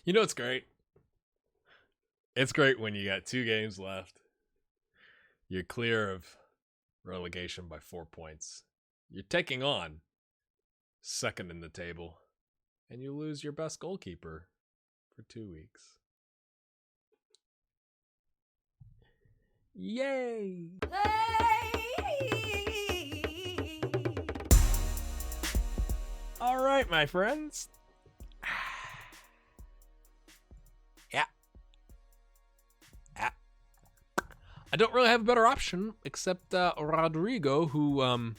You know, it's great. It's great when you got 2 games left. You're clear of relegation by 4 points. You're taking on second in the table, and you lose your best goalkeeper for 2 weeks. Yay! All right, my friends. Yeah. I don't really have a better option except Rodrigo, who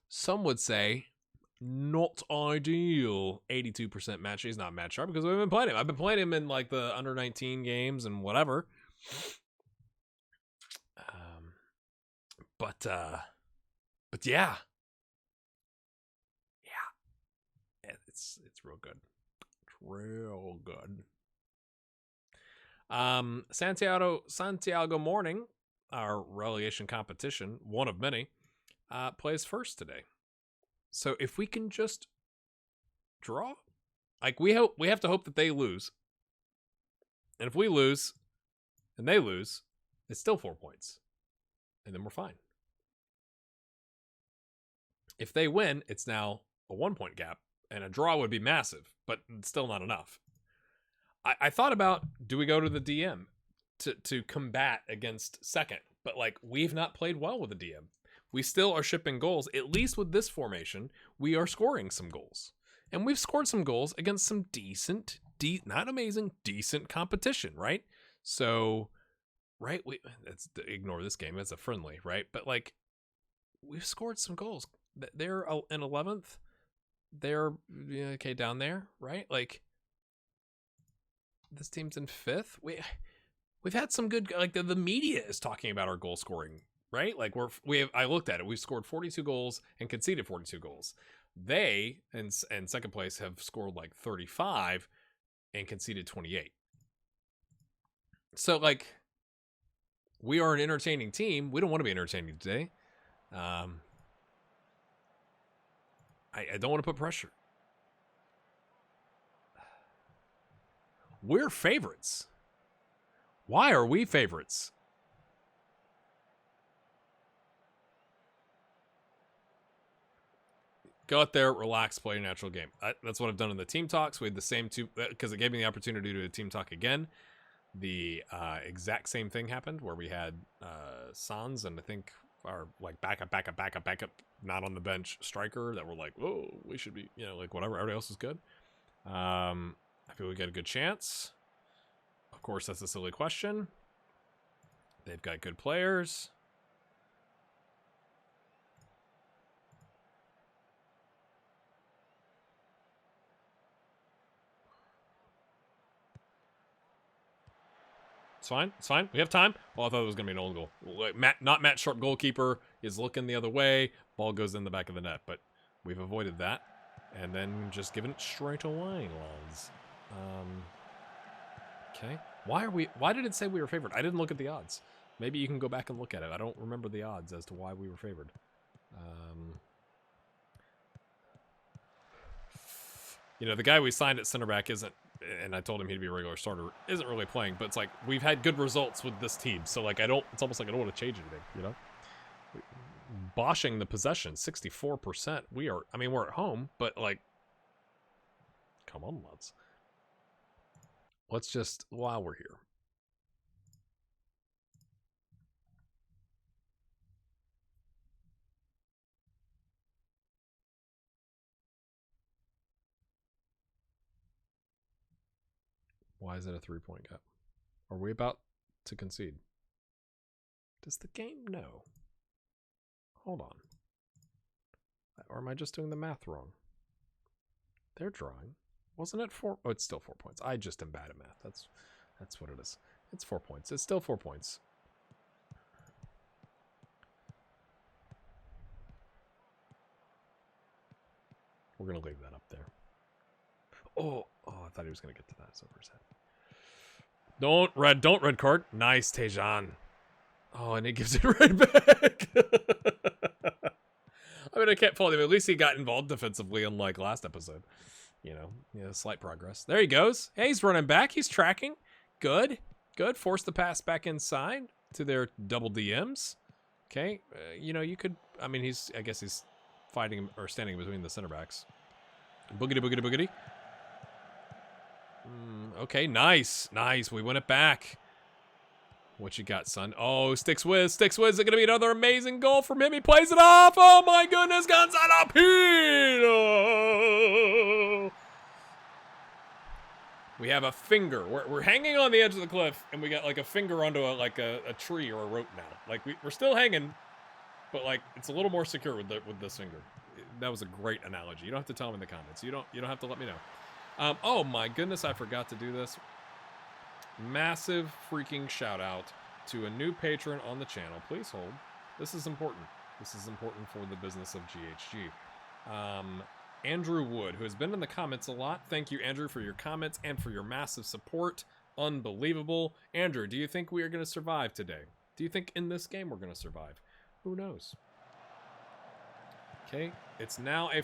some would say not ideal. 82% match. He's not match sharp because we've been playing him. I've been playing him in like the under 19 games and whatever. But yeah. It's real good. It's real good. Santiago Morning, our relegation competition, one of many, plays first today. So if we can just draw, like we have to hope that they lose. And if we lose and they lose, it's still 4 points. And then we're fine. If they win, it's now a 1 point gap, and a draw would be massive, but still not enough. I thought about, do we go to the DM to combat against second? But like, we've not played well with the DM. We still are shipping goals. At least with this formation, we are scoring some goals. And we've scored some goals against some decent, not amazing, decent competition, right? So, right, let's ignore this game. It's a friendly, right? But like, we've scored some goals. They're in 11th. They're okay down there, right? Like, this team's in 5th. We've had some good, like the media is talking about our goal scoring, right? Like I looked at it. We've scored 42 goals and conceded 42 goals. They in second place have scored like 35 and conceded 28. So like, we are an entertaining team. We don't want to be entertaining today. I don't want to put pressure. We're favorites. Why are we favorites? Go out there, relax, play your natural game. That's what I've done in the team talks. We had the same two, because it gave me the opportunity to do a team talk again. The exact same thing happened where we had Sans and I think our like backup, not on the bench striker that were like, oh, we should be, like whatever. Everybody else is good. I feel we get a good chance. Of course, that's a silly question. They've got good players. It's fine. It's fine. We have time. Well, I thought it was going to be an own goal. Not Matt Sharp goalkeeper is looking the other way. Ball goes in the back of the net, but we've avoided that. And then just giving it straight away, lads. Okay. Why did it say we were favored? I didn't look at the odds. Maybe you can go back and look at it. I don't remember the odds as to why we were favored. The guy we signed at center back isn't, and I told him he'd be a regular starter, isn't really playing, but it's like, we've had good results with this team. So like, it's almost like I don't want to change anything, Boshing the possession, 64%. We're at home, but like, come on, lads. Let's just, while we're here. Why is it a 3-point gap? Are we about to concede? Does the game know? Hold on. Or am I just doing the math wrong? They're drawing. Wasn't it 4? Oh, it's still 4 points. I just am bad at math. That's what it is. It's 4 points. It's still 4 points. We're going to leave that up there. Oh, I thought he was going to get to that. It's over his head. Don't red card. Nice, Tejan. Oh, and he gives it right back. I mean, I can't fault him. At least he got involved defensively, unlike last episode. You know, slight progress. There he goes. Hey, he's running back. He's tracking. Good. Good. Force the pass back inside to their double DMs. Okay. You know, you could... I mean, I guess he's fighting or standing between the center backs. Boogity, boogity, boogity. Okay, nice. Nice. We win it back. What you got, son? Oh, sticks whiz. Sticks whiz. Is it going to be another amazing goal from him? He plays it off. Oh, my goodness. Gonzalo Pino. We have a finger. We're hanging on the edge of the cliff, and we got like a finger onto a tree or a rope now. Like we're still hanging, but like it's a little more secure with this finger. That was a great analogy. You don't have to tell me in the comments. You don't have to let me know. Oh my goodness, I forgot to do this. Massive freaking shout out to a new patron on the channel. Please hold. This is important. This is important for the business of GHG. Andrew Wood, who has been in the comments a lot. Thank you, Andrew, for your comments and for your massive support. Unbelievable. Andrew, do you think we are going to survive today? Do you think in this game we're going to survive? Who knows? Okay, it's now a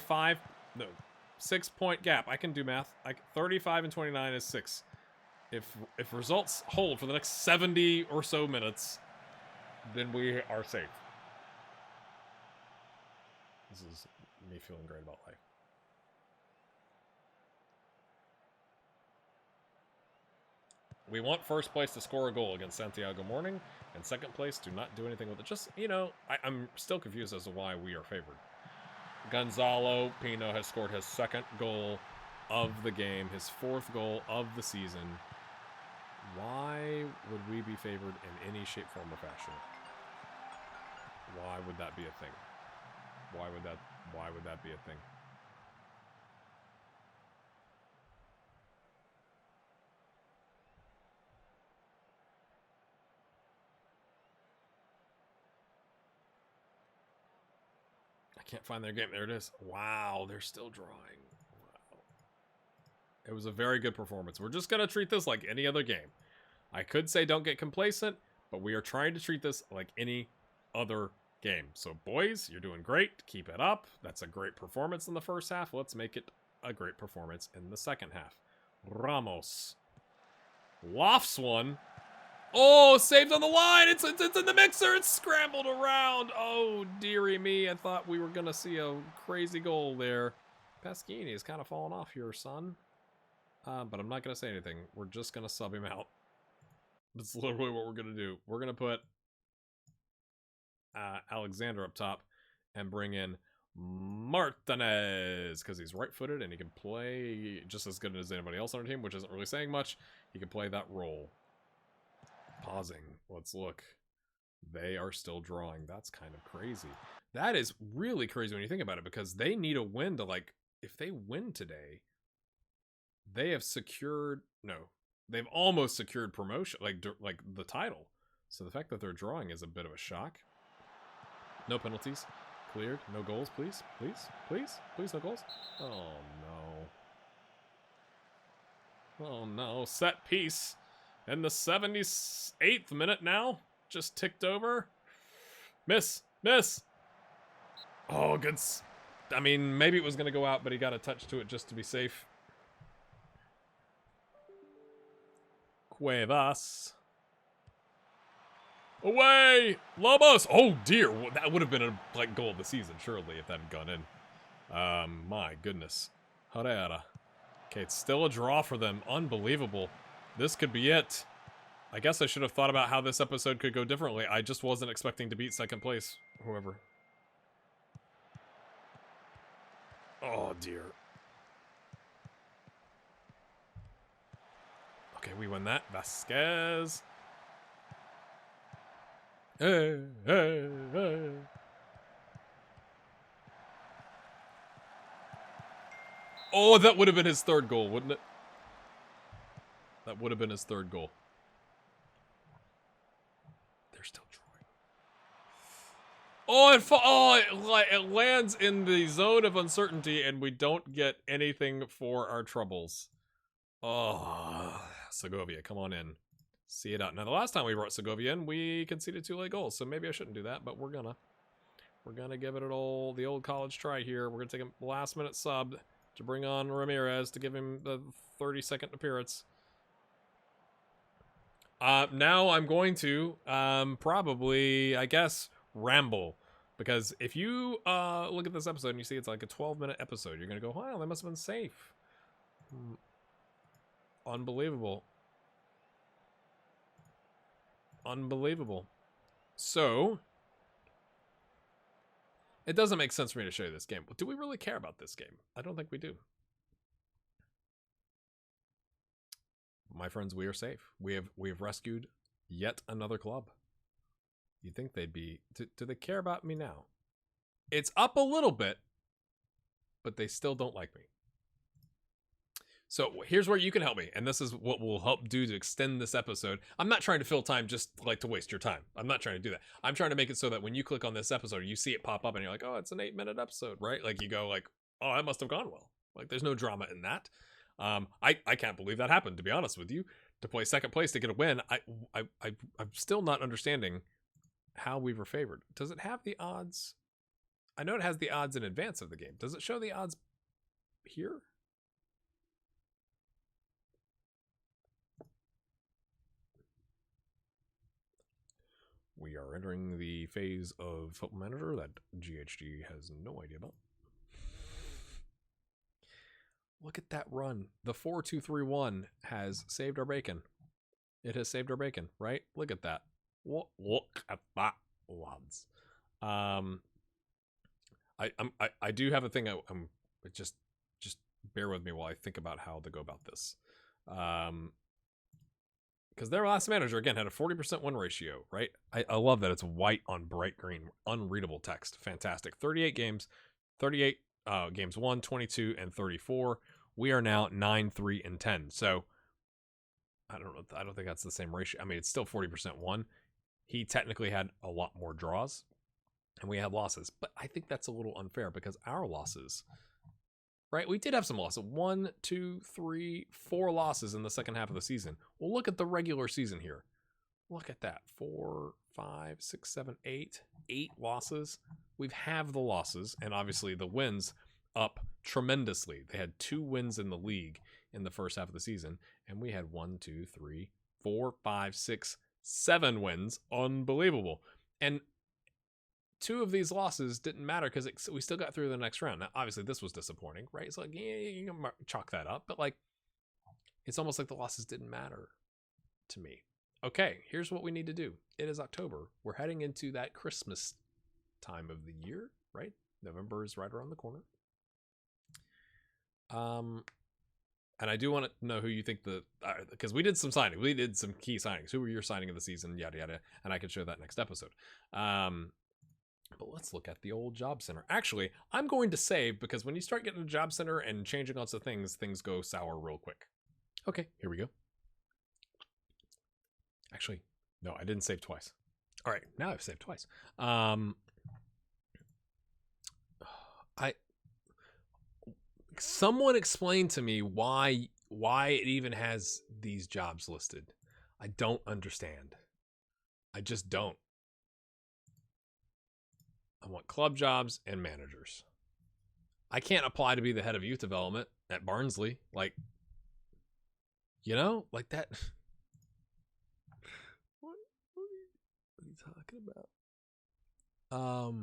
6-point gap. I can do math. 35 and 29 is 6. If results hold for the next 70 or so minutes, then we are safe. This is me feeling great about life. We want first place to score a goal against Santiago Morning, and second place to not do anything with it. Just, you know, I'm still confused as to why we are favored. Gonzalo Pino has scored his second goal of the game, his 4th goal of the season. Why would we be favored in any shape, form, or fashion? Why would that be a thing? Why would that be a thing? I can't find their game. There it is. Wow, they're still drawing. Wow. It was a very good performance. We're just going to treat this like any other game. I could say don't get complacent, but we are trying to treat this like any other game. So, boys, you're doing great. Keep it up. That's a great performance in the first half. Let's make it a great performance in the second half. Ramos lofts one. Oh, saved on the line. It's in the mixer. It's scrambled around. Oh, dearie me. I thought we were going to see a crazy goal there. Pasquini is kind of falling off here, son. But I'm not going to say anything. We're just going to sub him out. That's literally what we're going to do. We're going to put Alexander up top and bring in Martinez because he's right-footed and he can play just as good as anybody else on our team, which isn't really saying much. He can play that role. Pausing. Let's look. They are still drawing. That's kind of crazy. That is really crazy when you think about it because they need a win to, like, if they win today, they have secured, no, they've almost secured promotion, like the title. So the fact that they're drawing is a bit of a shock. No penalties. Cleared. No goals, please. Please. Please. Please, no goals. Oh, no. Oh, no. Set piece. In the 78th minute now. Just ticked over. Miss. Miss. Oh, good. I mean, maybe it was going to go out, but he got a touch to it just to be safe. Cuevas. Away! Lobos! Oh, dear. That would have been a goal of the season, surely, if that had gone in. My goodness. Herrera. Okay, it's still a draw for them. Unbelievable. This could be it. I guess I should have thought about how this episode could go differently. I just wasn't expecting to beat second place, whoever. Oh, dear. Okay, we win that. Vasquez. Hey, hey, hey. Oh, that would have been his third goal, wouldn't it? That would have been his third goal. They're still drawing. Oh, it lands in the zone of uncertainty, and we don't get anything for our troubles. Oh, Segovia, come on in. See it out. Now, the last time we brought Segovia in, we conceded 2 late goals, so maybe I shouldn't do that, but we're gonna. We're going to give it the old college try here. We're going to take a last-minute sub to bring on Ramirez to give him the 30-second appearance. Now I'm going to probably, I guess, ramble. Because if you look at this episode and you see it's like a 12-minute episode, you're going to go, wow, that must have been safe. Unbelievable. Unbelievable. So, it doesn't make sense for me to show you this game. Do we really care about this game? I don't think we do. My friends, we are safe. We have rescued yet another club. You'd think they'd be... Do they care about me now? It's up a little bit, but they still don't like me. So here's where you can help me, and this is what will help do to extend this episode. I'm not trying to fill time just like to waste your time. I'm not trying to do that. I'm trying to make it so that when you click on this episode, you see it pop up and you're like, oh, it's an 8-minute episode, right? Like you go like, oh, that must have gone well. Like there's no drama in that. I can't believe that happened, to be honest with you. To play second place to get a win, I'm still not understanding how we were favored. Does it have the odds? I know it has the odds in advance of the game. Does it show the odds here? We are entering the phase of Football Manager that GHG has no idea about. Look at that run. The 4-2-3-1 has saved our bacon. It has saved our bacon, right? Look at that. Look at that, lads. I do have a thing. I'm just bear with me while I think about how to go about this. Because their last manager, again, had a 40% win ratio, right? I love that it's white on bright green, unreadable text. Fantastic. 38 games, 38 games won, 22 and 34. We are now 9-3 and 10. So I don't know. I don't think that's the same ratio. I mean, it's still 40% won. He technically had a lot more draws, and we had losses. But I think that's a little unfair because our losses, right? We did have some losses. 1, 2, 3, 4 losses in the second half of the season. Well, look at the regular season here. Look at that. 4, 5, 6, 7, 8. 8 losses. We've halved the losses, and obviously the wins up tremendously. They had 2 wins in the league in the first half of the season, and we had 1, 2, 3, 4, 5, 6, 7 wins. Unbelievable. And 2 of these losses didn't matter because we still got through the next round. Now, obviously, this was disappointing, right? It's like, yeah, you can chalk that up. But, like, it's almost like the losses didn't matter to me. Okay, here's what we need to do. It is October. We're heading into that Christmas time of the year, right? November is right around the corner. And I do want to know who you think because we did some signing. We did some key signings. Who were your signing of the season? Yada, yada. And I could show that next episode. But let's look at the old job center. Actually, I'm going to save because when you start getting a job center and changing lots of things go sour real quick. Okay, here we go. Actually, no, I didn't save twice. All right, now I've saved twice. Someone explain to me why it even has these jobs listed. I don't understand. I just don't. I want club jobs and managers. I can't apply to be the head of youth development at Barnsley. Like, you know, like that. What are you talking about?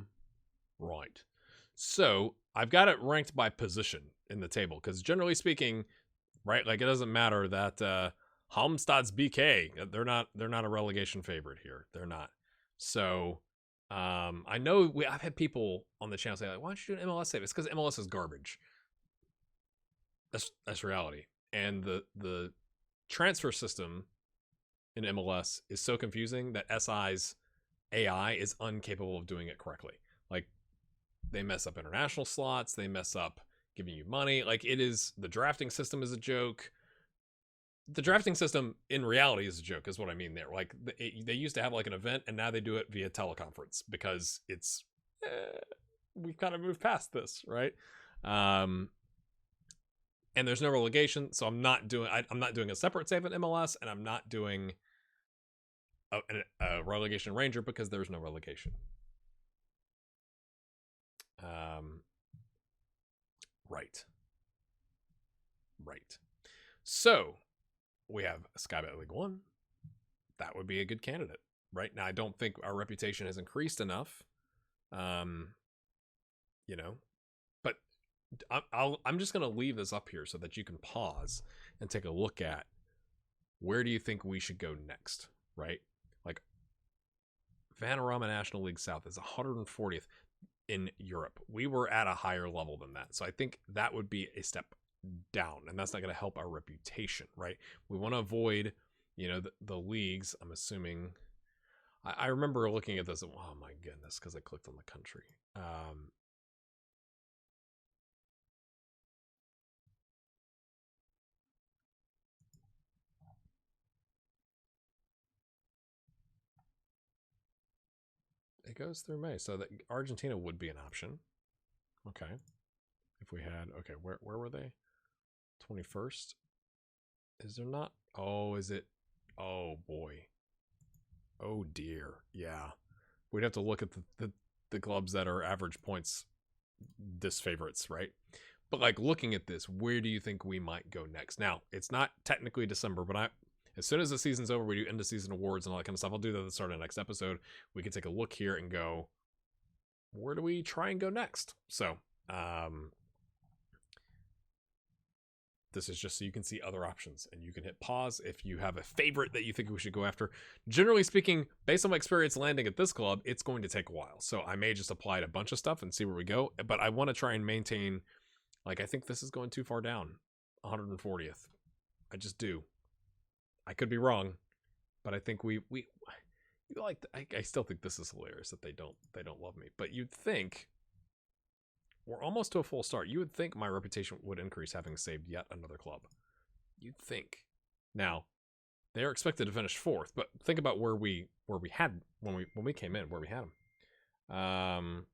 Right. So I've got it ranked by position in the table because generally speaking, right, like it doesn't matter that Halmstad's BK, they're not a relegation favorite here. They're not. So I know I've had people on the channel say like, why don't you do an MLS save? It's because MLS is garbage. That's reality. And the transfer system in MLS is so confusing that SI's AI is incapable of doing it correctly. Like, they mess up international slots. They mess up giving you money. Like, it is, the drafting system is a joke. The drafting system in reality is a joke, is what I mean there. Like, they used to have like an event, and now they do it via teleconference because it's, we've kind of moved past this, right? And there's no relegation, so I'm not doing a separate save in MLS, and I'm not doing a relegation ranger because there's no relegation. Right. So we have Skybet League 1. That would be a good candidate. Right now, I don't think our reputation has increased enough. But I'm just going to leave this up here so that you can pause and take a look at where do you think we should go next, right? Like Vanarama National League South is 140th in Europe. We were at a higher level than that. So I think that would be a step down, and that's not going to help our reputation, right? We want to avoid, the leagues. I'm assuming I remember looking at this. Oh my goodness, because I clicked on the country. It goes through May, so that Argentina would be an option. Okay, if we had where were they? 21st. Is there not? Oh, is it? Oh boy. Oh dear. Yeah, we'd have to look at the clubs that are average points disfavorites, right? But like looking at this, where do you think we might go next? Now, it's not technically December, but as soon as the season's over, we do end of season awards and all that kind of stuff. I'll do that at the start of the next episode. We can take a look here and go, where do we try and go next? So, this is just so you can see other options, and you can hit pause if you have a favorite that you think we should go after. Generally speaking, based on my experience landing at this club, it's going to take a while. So I may just apply to a bunch of stuff and see where we go. But I want to try and maintain, I think this is going too far down, 140th. I just do. I could be wrong, but I think I still think this is hilarious that they don't love me. But you'd think we're almost to a full start. You would think my reputation would increase having saved yet another club. You'd think. Now, they're expected to finish 4th, but think about where we had when we came in, where we had them.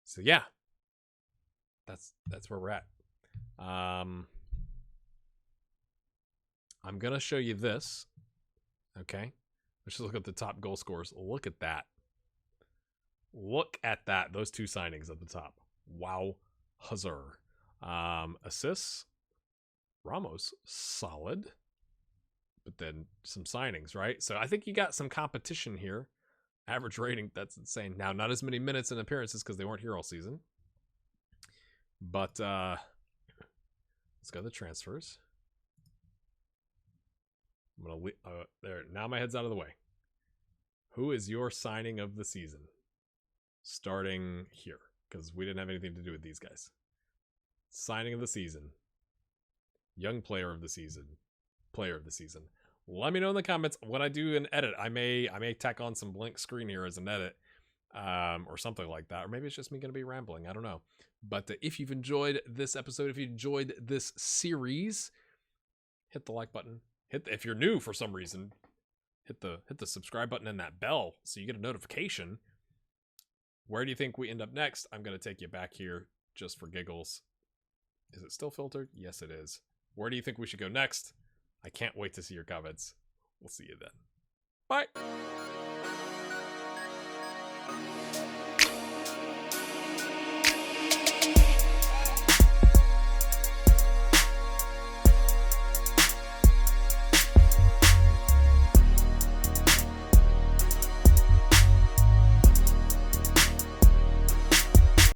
So yeah, that's where we're at. I'm gonna show you this. Okay, let's just look at the top goal scorers. Look at that. Look at that. Those 2 signings at the top. Wow, huzzah. Assists. Ramos, solid. But then some signings, right? So I think you got some competition here. Average rating, that's insane. Now, not as many minutes and appearances because they weren't here all season. But let's go to the transfers. I'm gonna there. Now my head's out of the way. Who is your signing of the season? Starting here, because we didn't have anything to do with these guys. Signing of the season. Young player of the season. Player of the season. Let me know in the comments. When I do an edit, I may tack on some blank screen here as an edit, or something like that. Or maybe it's just me going to be rambling. I don't know. But if you've enjoyed this episode, if you enjoyed this series, hit the like button. If you're new for some reason, hit the subscribe button and that bell so you get a notification. Where do you think we end up next? I'm going to take you back here just for giggles. Is it still filtered? Yes, it is. Where do you think we should go next? I can't wait to see your comments. We'll see you then. Bye.